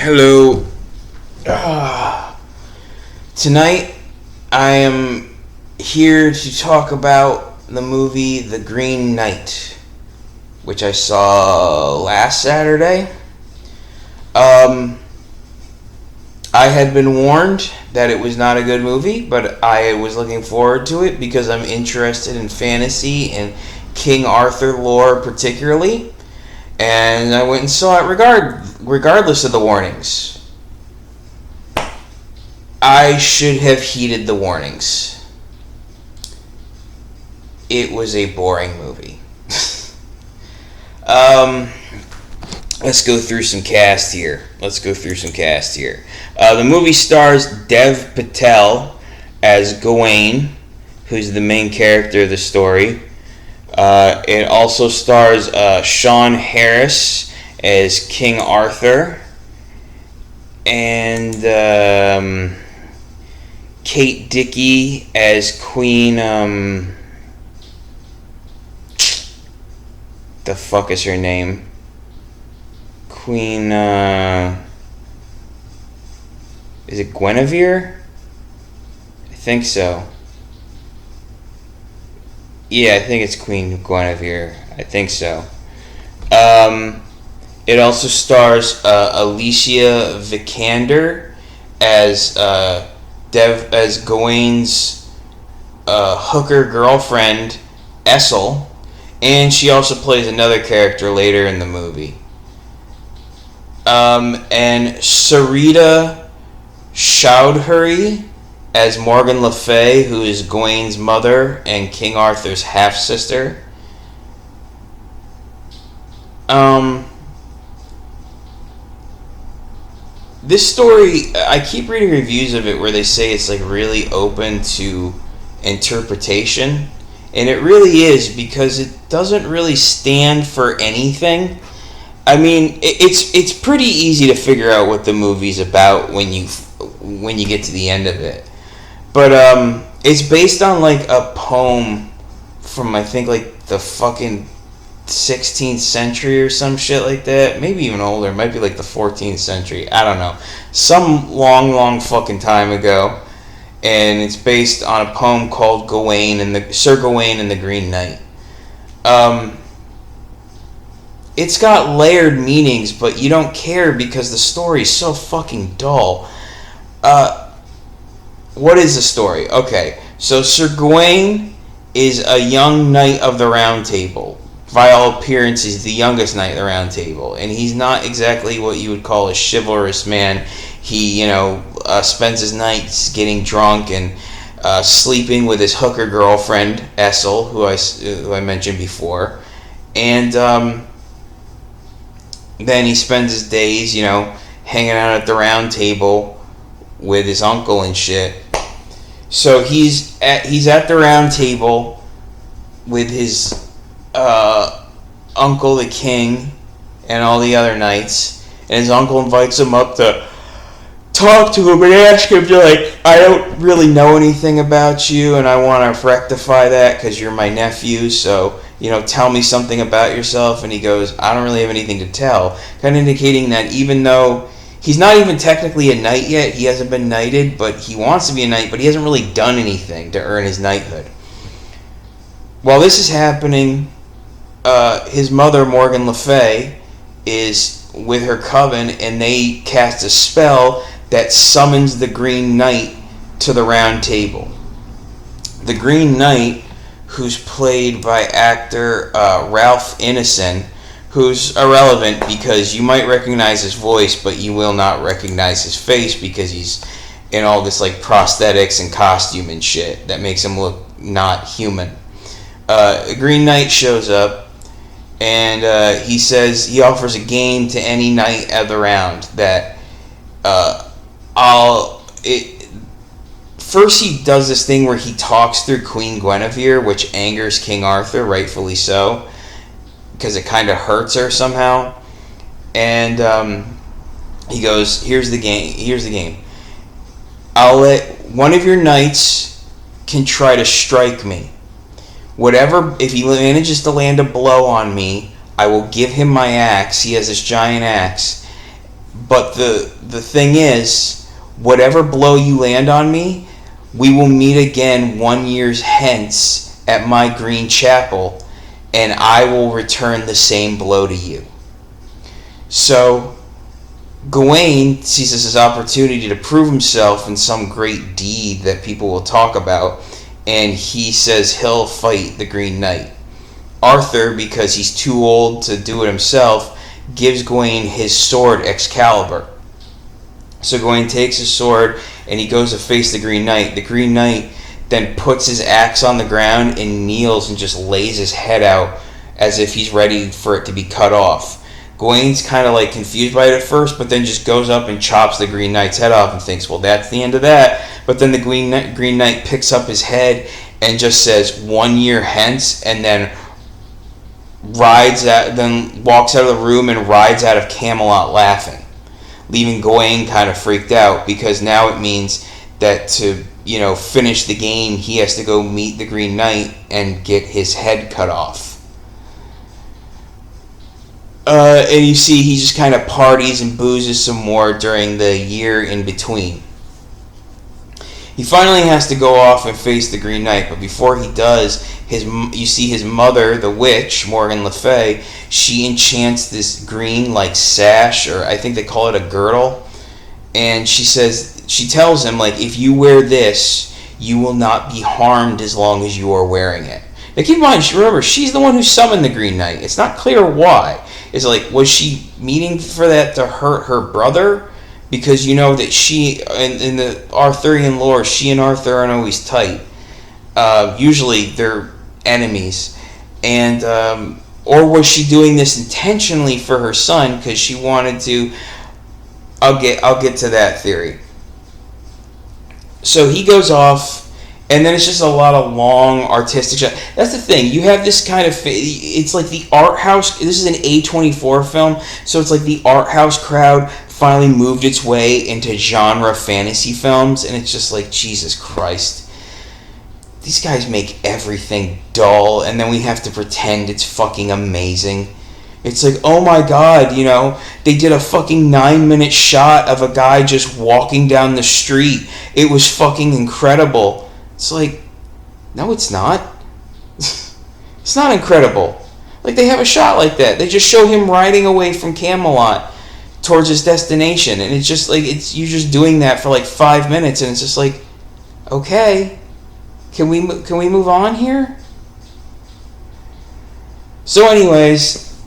Hello. Ah. Tonight, I am here to talk about the movie The Green Knight, which I saw last Saturday. I had been warned that it was not a good movie, but I was looking forward to it because I'm interested in fantasy and King Arthur lore particularly. And I went and saw it regardless of the warnings. I should have heeded the warnings. It was a boring movie. Let's go through some cast here. The movie stars Dev Patel as Gawain, who's the main character of the story. It also stars Sean Harris as King Arthur, and Kate Dickie as Queen. The fuck is her name? Queen. Is it Guinevere? I think so. Yeah, I think it's Queen Guinevere. I think so. It also stars Alicia Vikander as as Gawain's hooker girlfriend, Essel, and she also plays another character later in the movie. And Sarita Chowdhury as Morgan Le Fay, who is Gawain's mother and King Arthur's half-sister. This story, I keep reading reviews of it where they say it's like really open to interpretation, and it really is because it doesn't really stand for anything. I mean, it's pretty easy to figure out what the movie's about when you get to the end of it. But it's based on like a poem from I think like the fucking 16th century or some shit like that. Maybe even older. It might be like the 14th century. I don't know. Some long fucking time ago. And it's based on a poem called Sir Gawain and the Green Knight. It's got layered meanings, but you don't care because the story's so fucking dull. What is the story? Okay, so Sir Gawain is a young knight of the Round Table. By all appearances, the youngest knight of the Round Table. And he's not exactly what you would call a chivalrous man. He, spends his nights getting drunk and sleeping with his hooker girlfriend, Essel, who I mentioned before. And then he spends his days, hanging out at the Round Table with his uncle and shit. So he's at the Round Table with his uncle the king and all the other knights, and his uncle invites him up to talk to him and ask him to, like, I don't really know anything about you and I want to rectify that because you're my nephew, so tell me something about yourself. And he goes, I don't really have anything to tell, kind of indicating that even though he's not even technically a knight yet, he hasn't been knighted, but he wants to be a knight, but he hasn't really done anything to earn his knighthood. While this is happening, his mother, Morgan Le Fay, is with her coven, and they cast a spell that summons the Green Knight to the Round Table. The Green Knight, who's played by actor Ralph Ineson, who's irrelevant because you might recognize his voice, but you will not recognize his face because he's in all this like prosthetics and costume and shit that makes him look not human. The Green Knight shows up, and he offers a game to any knight of the round that first he does this thing where he talks through Queen Guinevere, which angers King Arthur, rightfully so, because it kind of hurts her somehow. And he goes, here's the game. I'll let one of your knights can try to strike me. If he manages to land a blow on me, I will give him my axe. He has this giant axe. But the thing is, whatever blow you land on me, we will meet again 1 year hence at my green chapel, and I will return the same blow to you. So Gawain sees this as opportunity to prove himself in some great deed that people will talk about, and he says he'll fight the Green Knight. Arthur, because he's too old to do it himself, gives Gawain his sword Excalibur. So Gawain takes his sword and he goes to face the Green Knight. The Green Knight then puts his axe on the ground and kneels and just lays his head out as if he's ready for it to be cut off. Gawain's kind of like confused by it at first, but then just goes up and chops the Green Knight's head off and thinks, well, that's the end of that. But then the Green Knight picks up his head and just says 1 year hence, and then walks out of the room and rides out of Camelot laughing, leaving Gawain kind of freaked out, because now it means that to finish the game, he has to go meet the Green Knight and get his head cut off. And you see he just kind of parties and boozes some more during the year in between. He finally has to go off and face the Green Knight, but before he does, you see his mother, the witch, Morgan Le Fay, she enchants this green sash, or I think they call it a girdle, and she tells him, if you wear this, you will not be harmed as long as you are wearing it. Now keep in mind, remember, she's the one who summoned the Green Knight. It's not clear why. It's was she meaning for that to hurt her brother? Because that she, in the Arthurian lore, she and Arthur aren't always tight. Usually they're enemies. And, or was she doing this intentionally for her son because she wanted to... I'll get to that theory. So he goes off, and then it's just a lot of long artistic shots. That's the thing. You have this kind of... It's like the art house... This is an A24 film, so it's like the art house crowd finally moved its way into genre fantasy films, and it's just Jesus Christ. These guys make everything dull, and then we have to pretend it's fucking amazing. It's oh my god, they did a fucking 9-minute shot of a guy just walking down the street. It was fucking incredible. It's no, it's not. It's not incredible. They have a shot like that. They just show him riding away from Camelot towards his destination, and it's just you're just doing that for 5 minutes, and it's just okay, can we move on here? So anyways,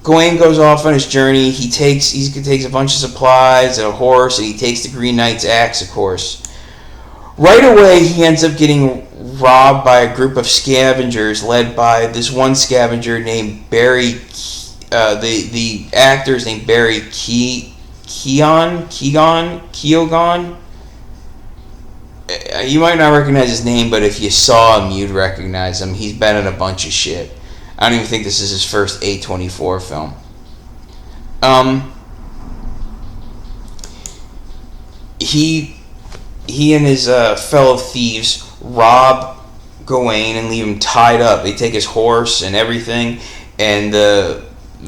Gawain goes off on his journey. He takes a bunch of supplies and a horse, and he takes the Green Knight's axe, of course. Right away, he ends up getting robbed by a group of scavengers led by this one scavenger named Barry. The actor's named Barry Keoghan. You might not recognize his name, but if you saw him, you'd recognize him. He's been in a bunch of shit. I don't even think this is his first A24 film. He and his fellow thieves rob Gawain and leave him tied up. They take his horse and everything, and the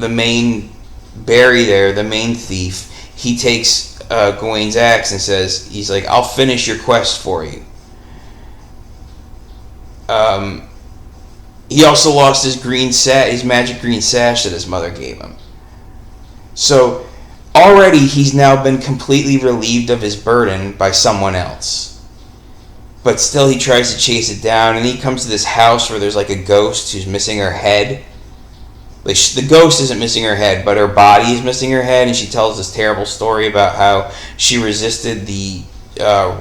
main Barry there, the main thief, he takes Gawain's axe and says, he's I'll finish your quest for you. He also lost his magic green sash that his mother gave him. So already he's now been completely relieved of his burden by someone else. But still he tries to chase it down, and he comes to this house where there's a ghost who's missing her head. The ghost isn't missing her head, but her body is missing her head, and she tells this terrible story about how she resisted a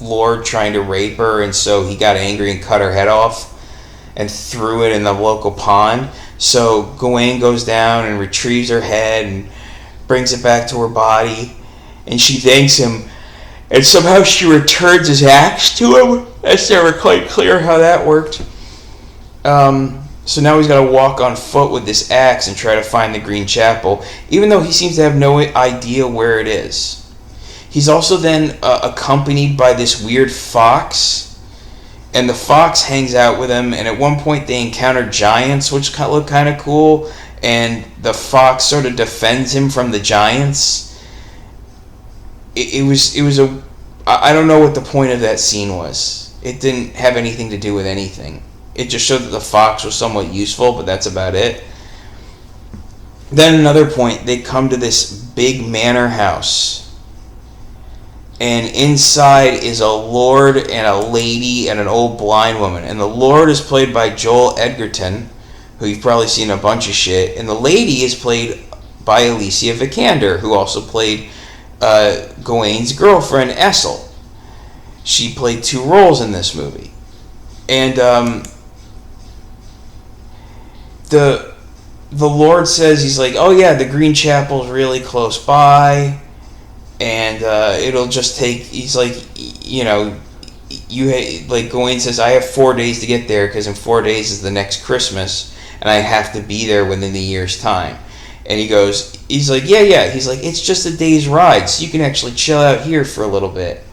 lord trying to rape her, and so he got angry and cut her head off and threw it in the local pond. So Gawain goes down and retrieves her head and brings it back to her body, and she thanks him, and somehow she returns his axe to him. That's never quite clear how that worked. So now he's got to walk on foot with this axe and try to find the Green Chapel, even though he seems to have no idea where it is. He's also then accompanied by this weird fox, and the fox hangs out with him, and at one point they encounter giants, which look kind of cool, and the fox sort of defends him from the giants. It was a, I don't know what the point of that scene was. It didn't have anything to do with anything. It just showed that the fox was somewhat useful, but that's about it. Then another point, they come to this big manor house. And inside is a lord and a lady and an old blind woman. And the lord is played by Joel Edgerton, who you've probably seen a bunch of shit. And the lady is played by Alicia Vikander, who also played Gawain's girlfriend, Essel. She played 2 roles in this movie. And the Lord says, he's like, oh yeah, the Green Chapel's really close by, and it'll just take, he's like, you know, like Gawain says, I have 4 days to get there, because in 4 days is the next Christmas, and I have to be there within the year's time. And he's like, yeah, he's like, it's just a day's ride, so you can actually chill out here for a little bit.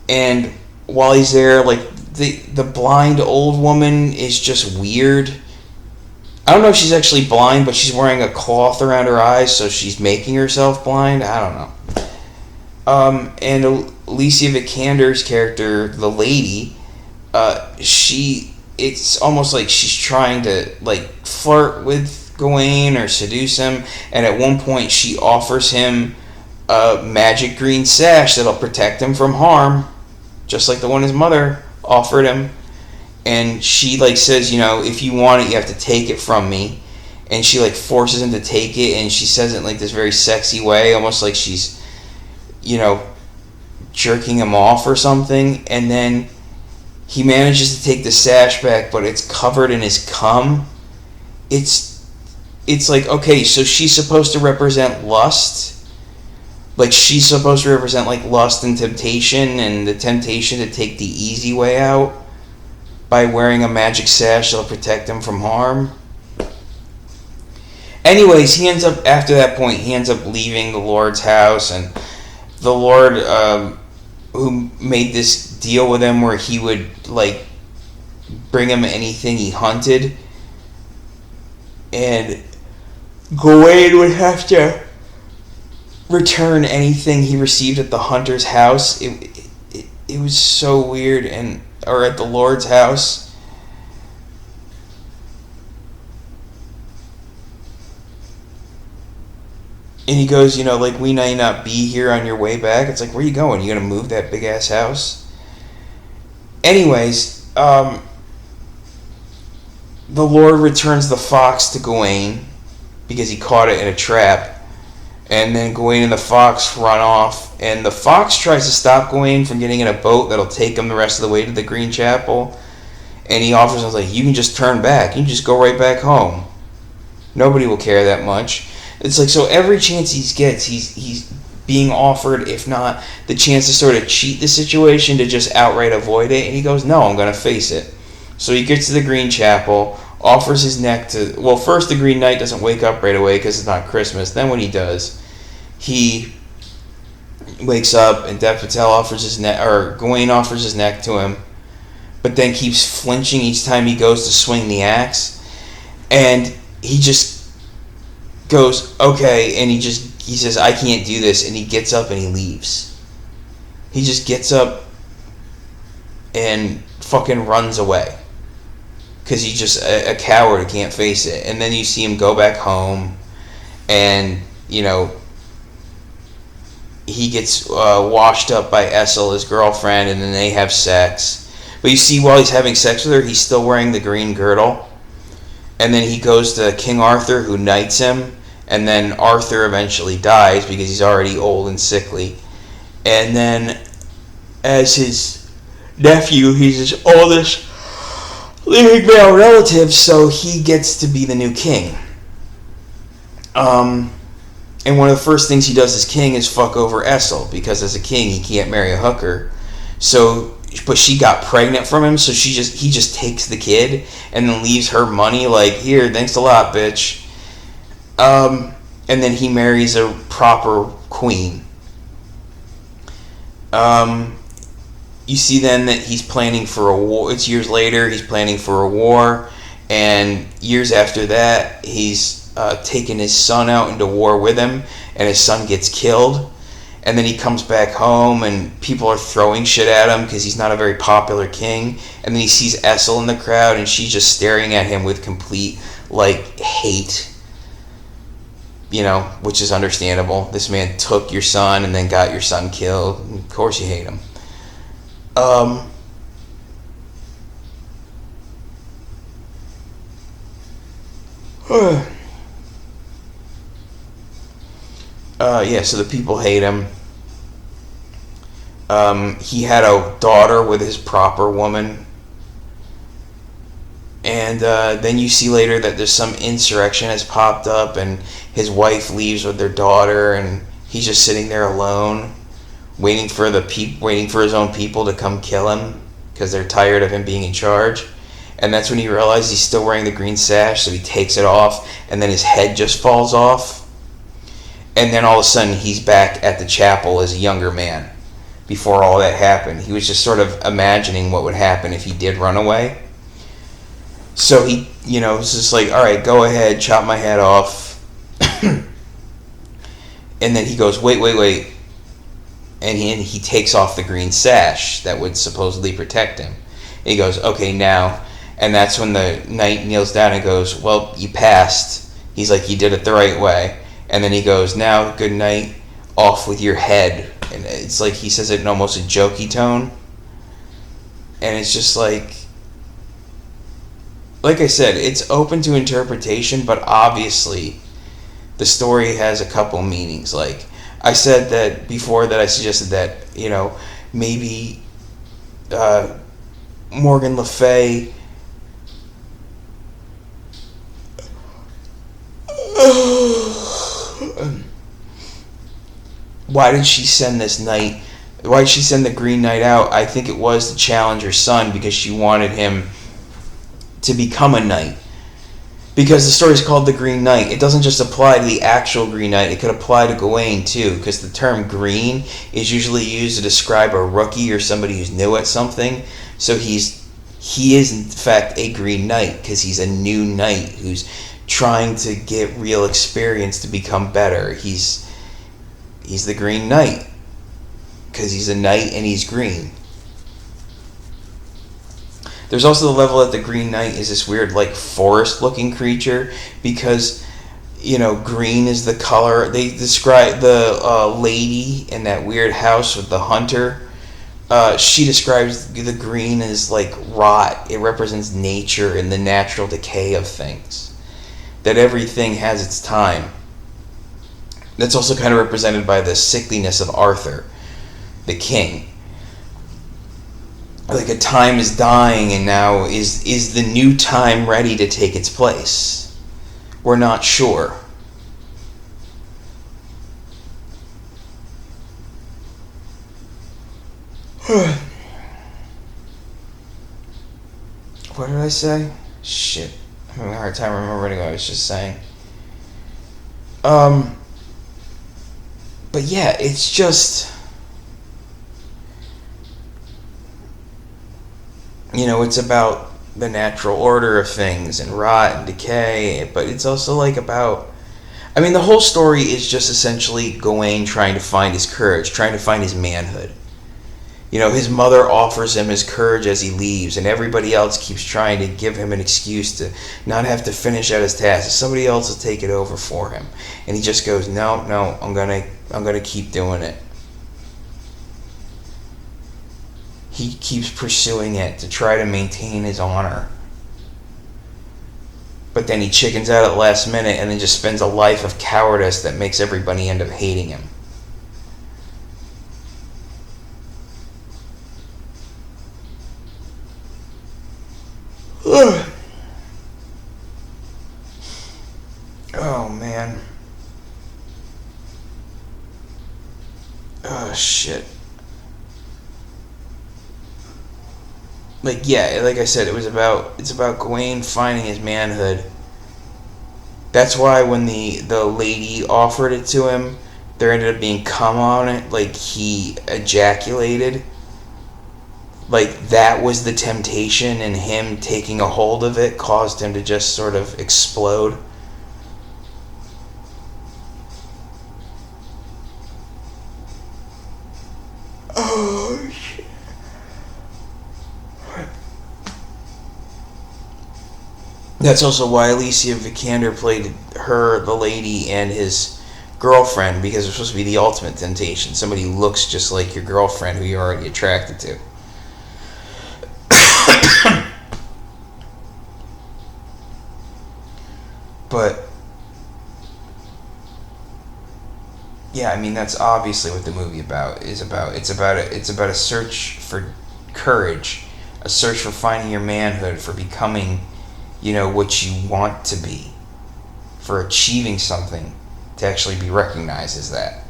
And while he's there, like, the blind old woman is just weird. I don't know if she's actually blind, but she's wearing a cloth around her eyes, so she's making herself blind. I don't know. And Alicia Vikander's character, the lady, it's almost like she's trying to, like, flirt with Gawain or seduce him, and at one point she offers him a magic green sash that'll protect him from harm, just like the one his mother offered him. And she, like, says, you know, if you want it, you have to take it from me. And she, like, forces him to take it, and she says it in, like, this very sexy way, almost like she's, you know, jerking him off or something. And then he manages to take the sash back, but it's covered in his cum. It's like, okay, so she's supposed to represent lust. Like, she's supposed to represent, like, lust and temptation, and the temptation to take the easy way out by wearing a magic sash that'll protect him from harm. Anyways, after that point, he ends up leaving the Lord's house, and the Lord, who made this deal with him where he would, like, bring him anything he hunted, and Gawain would have to return anything he received at the hunter's house. It was so weird, or at the Lord's house. And he goes, you know, like, we may not be here on your way back. It's like, where are you going? You gonna move that big ass house? Anyways, the Lord returns the fox to Gawain because he caught it in a trap. And then Gawain and the fox run off, and the fox tries to stop Gawain from getting in a boat that'll take him the rest of the way to the Green Chapel. And he offers him, like, you can just turn back. You can just go right back home. Nobody will care that much. It's like, so every chance he gets, he's being offered, if not the chance to sort of cheat the situation, to just outright avoid it. And he goes, no, I'm going to face it. So he gets to the Green Chapel, offers his neck to... Well, first the Green Knight doesn't wake up right away because it's not Christmas. Then when he does, he wakes up and Dev Patel offers his neck, or Gawain offers his neck to him, but then keeps flinching each time he goes to swing the axe. And he just goes, okay, and he says, I can't do this, and he gets up and he leaves. He just gets up and fucking runs away. Because he's just a coward who can't face it. And then you see him go back home, and, you know, he gets washed up by Essel, his girlfriend, and then they have sex. But you see, while he's having sex with her, he's still wearing the green girdle. And then he goes to King Arthur, who knights him, and then Arthur eventually dies because he's already old and sickly. And then, as his nephew, he's his oldest living male relative, so he gets to be the new king. And one of the first things he does as king is fuck over Essel, because as a king he can't marry a hooker. So, but she got pregnant from him, so he just takes the kid and then leaves her money, like, here, thanks a lot, bitch. And then he marries a proper queen. You see then that he's planning for a war. It's years later, he's planning for a war, And years after that, he's taken his son out into war with him, and his son gets killed. And then he comes back home, and people are throwing shit at him because he's not a very popular king. And then he sees Essel in the crowd, and she's just staring at him with complete, hate. Which is understandable. This man took your son and then got your son killed. Of course you hate him. So the people hate him. He had a daughter with his proper woman. And then you see later that there's some insurrection has popped up, and his wife leaves with their daughter, and he's just sitting there alone, waiting for his own people to come kill him because they're tired of him being in charge. And that's when he realizes he's still wearing the green sash, so he takes it off, and then his head just falls off. And then all of a sudden he's back at the chapel as a younger man. Before all that happened, he was just sort of imagining what would happen if he did run away. So he, was just like, all right, go ahead, chop my head off. And then he goes, wait. And he takes off the green sash that would supposedly protect him. And he goes, okay, now. And that's when the knight kneels down and goes, well, you passed. He's like, you did it the right way. And then he goes, now, good night, off with your head. And it's like he says it in almost a jokey tone. And it's just like I said, it's open to interpretation, but obviously the story has a couple meanings. Like I said that before, that I suggested that, maybe Morgan Le Fay why did she send the Green Knight out? I think it was to challenge her son because she wanted him to become a knight. Because the story is called The Green Knight. It doesn't just apply to the actual Green Knight. It could apply to Gawain too, because the term green is usually used to describe a rookie or somebody who's new at something. So he is in fact a Green Knight because he's a new knight who's trying to get real experience to become better. He's the Green Knight because he's a knight and he's green. There's also the level that the Green Knight is this weird, forest-looking creature because, green is the color. They describe the lady in that weird house with the hunter. She describes the green as, rot. It represents nature and the natural decay of things. That everything has its time. That's also kind of represented by the sickliness of Arthur, the king. Like a time is dying, and now is the new time ready to take its place? We're not sure. What did I say? Shit. I'm having a hard time remembering what I was just saying. But yeah, it's just... it's about the natural order of things and rot and decay, but it's also about... the whole story is just essentially Gawain trying to find his courage, trying to find his manhood. His mother offers him his courage as he leaves, and everybody else keeps trying to give him an excuse to not have to finish out his task. Somebody else will take it over for him. And he just goes, no, I'm gonna keep doing it. He keeps pursuing it to try to maintain his honor. But then he chickens out at the last minute and then just spends a life of cowardice that makes everybody end up hating him. Oh, man. Oh, shit. Like I said, it's about Gawain finding his manhood. That's why when the lady offered it to him, there ended up being cum on it, like he ejaculated. like that was the temptation, and him taking a hold of it caused him to just sort of explode. Oh shit. That's also why Alicia Vikander played her, the lady, and his girlfriend, because it's supposed to be the ultimate temptation. Somebody who looks just like your girlfriend who you're already attracted to. But yeah, I mean that's obviously what the movie is about. It's about a search for courage, a search for finding your manhood, for becoming, what you want to be, for achieving something to actually be recognized as that.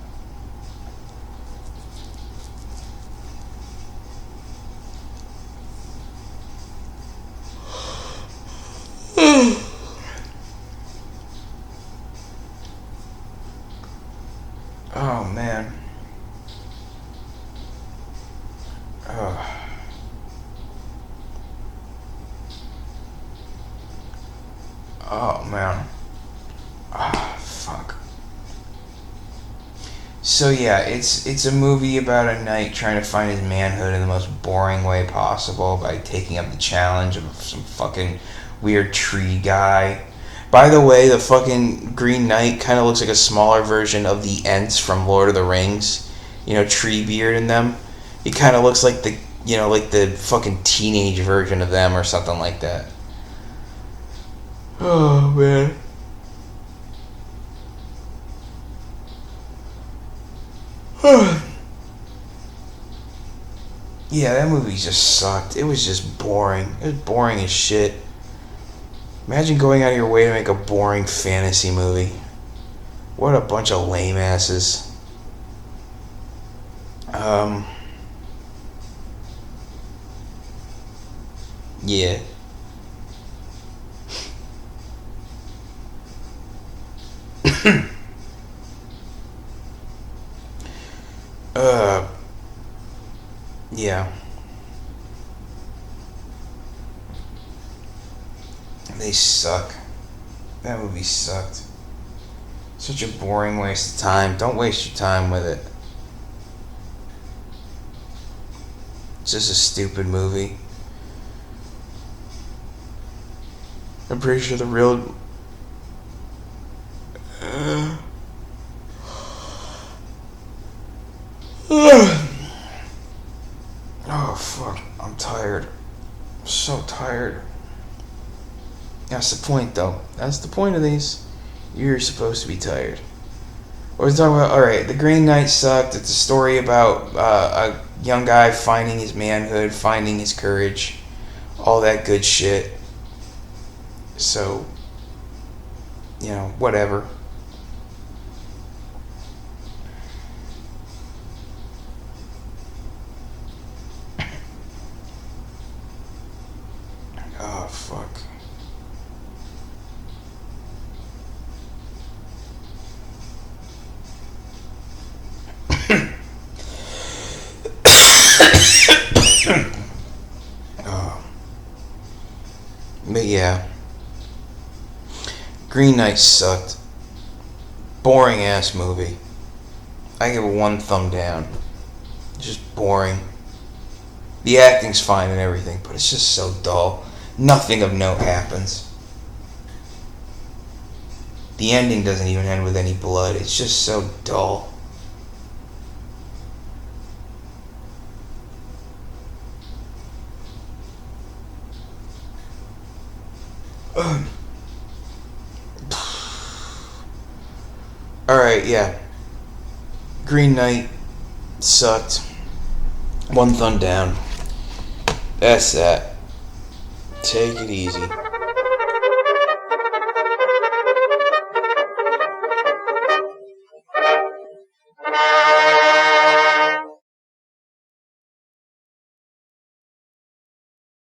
Oh man. Oh. Oh man. Ah, fuck. So yeah, it's a movie about a knight trying to find his manhood in the most boring way possible by taking up the challenge of some fucking weird tree guy. By the way, the fucking Green Knight kind of looks like a smaller version of the Ents from Lord of the Rings. Treebeard in them. He kind of looks like the fucking teenage version of them or something like that. Oh man. Yeah, that movie just sucked. It was just boring. It was boring as shit. Imagine going out of your way to make a boring fantasy movie. What a bunch of lame asses. Yeah. uh, yeah. They suck. That movie sucked. Such a boring waste of time. Don't waste your time with it. It's just a stupid movie. I'm pretty sure the real. Oh fuck! I'm tired. I'm so tired. That's the point, though. That's the point of these. You're supposed to be tired. What was talking about? All right, The Green Knight sucked. It's a story about a young guy finding his manhood, finding his courage, all that good shit. So, whatever. Oh fuck. Oh. But yeah. Green Knight sucked. Boring ass movie. I give it one thumb down. Just boring. The acting's fine and everything, but it's just so dull. Nothing of note happens. The ending doesn't even end with any blood. It's just so dull. Alright, yeah. Green Knight sucked. One thumb down. That's that. Take it easy.